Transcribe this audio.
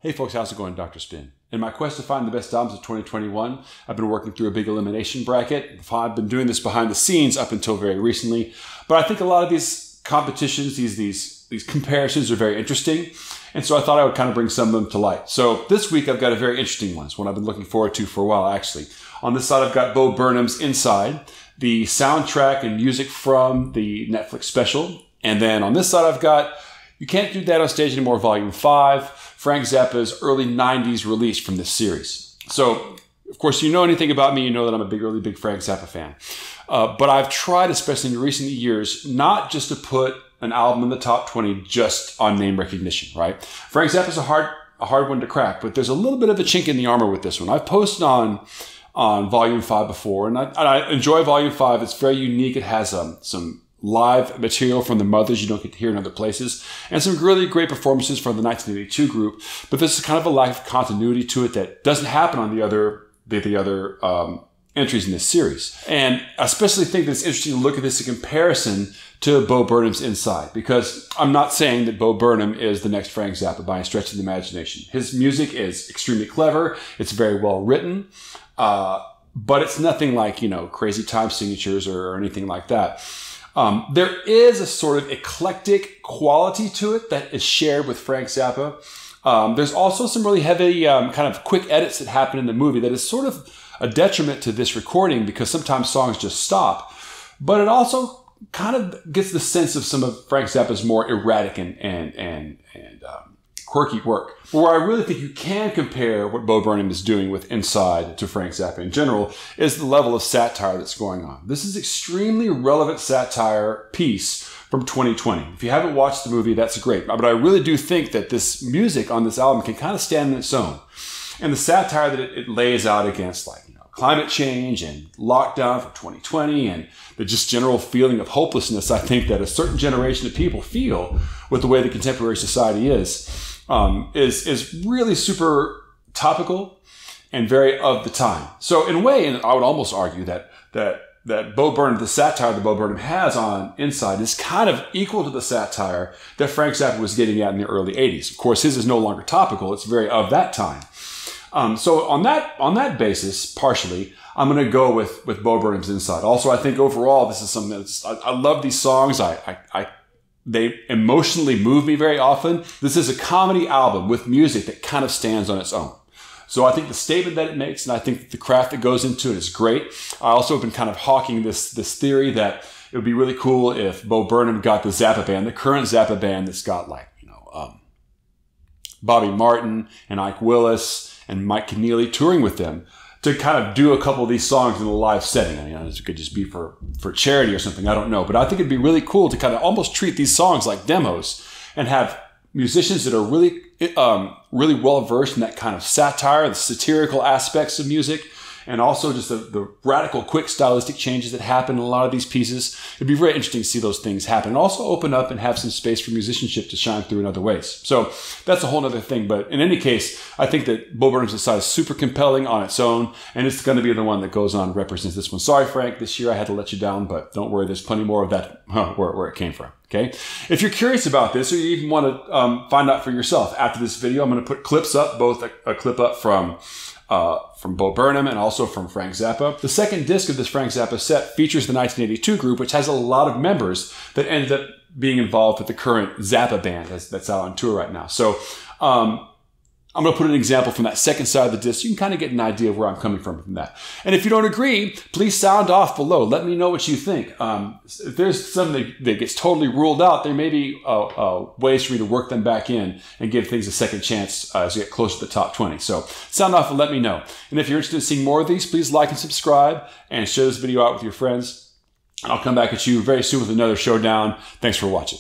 Hey folks, how's it going? Dr. Spin. In my quest to find the best albums of 2021, I've been working through a big elimination bracket. I've been doing this behind the scenes up until very recently, but I think a lot of these competitions, these comparisons are very interesting, and so I thought I would kind of bring some of them to light. So this week I've got a very interesting one. It's one I've been looking forward to for a while, actually. On this side I've got Burnham's Inside, the soundtrack and music from the Netflix special, and then on this side I've got You Can't Do That on Stage Anymore, Volume 5, Frank Zappa's early 90s release from this series. So, of course, you know anything about me, you know that I'm a really big Frank Zappa fan. But I've tried, especially in recent years, not just to put an album in the top 20 just on name recognition, right? Frank Zappa's a hard one to crack, but there's a little bit of a chink in the armor with this one. I've posted on Volume 5 before, and I enjoy Volume 5. It's very unique. It has some live material from the Mothers you don't get to hear in other places, and some really great performances from the 1982 group. But there's kind of a lack of continuity to it that doesn't happen on the other entries in this series. And I especially think that it's interesting to look at this in comparison to Burnham's Inside, because I'm not saying that Burnham is the next Frank Zappa by any stretch of the imagination. His music is extremely clever. It's very well written, but it's nothing like, crazy time signatures or anything like that. There is a sort of eclectic quality to it that is shared with Frank Zappa. There's also some really heavy kind of quick edits that happen in the movie that is sort of a detriment to this recording because sometimes songs just stop. But it also kind of gets the sense of some of Frank Zappa's more erratic and quirky work. But where I really think you can compare what Burnham is doing with Inside to Frank Zappa in general is the level of satire that's going on. This is extremely relevant satire piece from 2020. If you haven't watched the movie, that's great. But I really do think that this music on this album can kind of stand on its own. And the satire that it lays out against, climate change and lockdown for 2020 and the just general feeling of hopelessness, I think that a certain generation of people feel with the way the contemporary society is really super topical and very of the time. So in a way, and I would almost argue that the satire that Burnham has on Inside is kind of equal to the satire that Frank Zappa was getting at in the early 80s. Of course, his is no longer topical. It's very of that time. So on that basis, partially, I'm going to go with Burnham's Inside. Also, I think overall, this is something that's, I love these songs. They emotionally move me very often. This is a comedy album with music that kind of stands on its own. So I think the statement that it makes, and I think the craft that goes into it is great. I also have been kind of hawking this theory that it would be really cool if Burnham got the Zappa band, the current Zappa band that's got Bobby Martin and Ike Willis and Mike Keneally touring with them to kind of do a couple of these songs in a live setting. It could just be for charity or something, I don't know. But I think it'd be really cool to kind of almost treat these songs like demos and have musicians that are really, really well versed in that kind of satire, the satirical aspects of music, and also just the radical, quick stylistic changes that happen in a lot of these pieces. It'd be very interesting to see those things happen and also open up and have some space for musicianship to shine through in other ways. So that's a whole other thing. But in any case, I think that Burnham's Inside is super compelling on its own, and it's going to be the one that goes on and represents this one. Sorry, Frank, this year I had to let you down, but don't worry, there's plenty more of that where it came from. Okay. If you're curious about this, or you even want to find out for yourself after this video, I'm going to put clips up, both a clip up from Burnham and also from Frank Zappa. The second disc of this Frank Zappa set features the 1982 group, which has a lot of members that ended up being involved with the current Zappa band that's out on tour right now. So I'm going to put an example from that second side of the disc. You can kind of get an idea of where I'm coming from that. And if you don't agree, please sound off below. Let me know what you think. If there's something that gets totally ruled out, there may be ways for me to work them back in and give things a second chance as we get closer to the top 20. So sound off and let me know. And if you're interested in seeing more of these, please like and subscribe and share this video out with your friends. I'll come back at you very soon with another showdown. Thanks for watching.